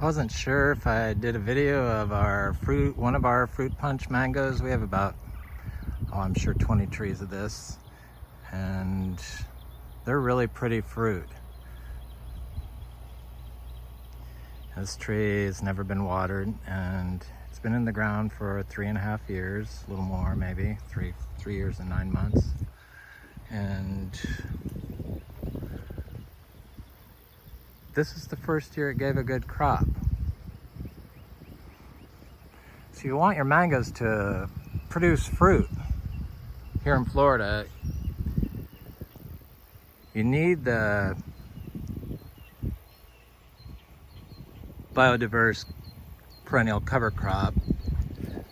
I wasn't sure if I did a video of our fruit, one of our fruit punch mangoes. We have about, I'm sure 20 trees of this, and they're really pretty fruit. This tree has never been watered, and it's been in the ground for 3.5 years, a little more maybe, three years and 9 months. And this is the first year it gave a good crop. So you want your mangoes to produce fruit here in Florida. You need the biodiverse perennial cover crop,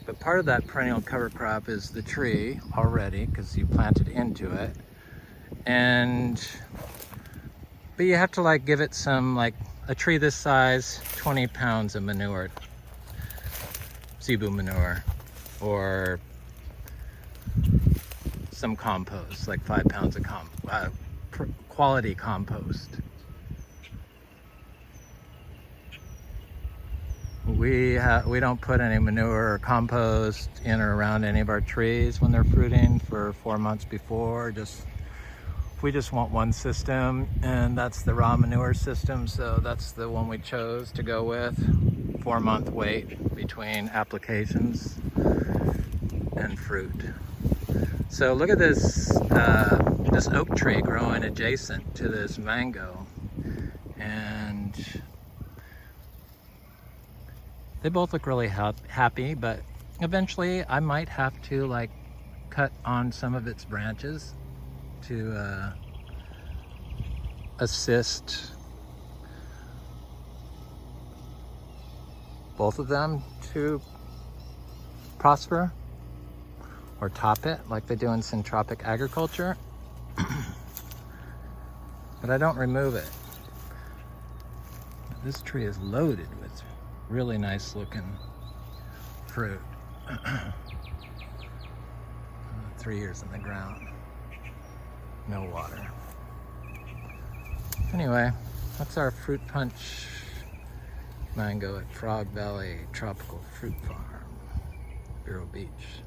but part of that perennial cover crop is the tree already, because you planted into it. But you have to like give it some, like a tree this size, 20 pounds of manure, zebu manure, or some compost, like 5 pounds of quality compost. We don't put any manure or compost in or around any of our trees when they're fruiting for 4 months before. We just want one system, and that's the raw manure system. So that's the one we chose to go with. 4-month wait between applications and fruit. So look at this this oak tree growing adjacent to this mango, and they both look really happy, but eventually I might have to like cut on some of its branches to assist both of them to prosper, or top it like they do in syntropic agriculture. But I don't remove it. This tree is loaded with really nice looking fruit. 3 years in the ground, no water. Anyway, that's our fruit punch mango at Frog Valley Tropical Fruit Farm, Vero Beach.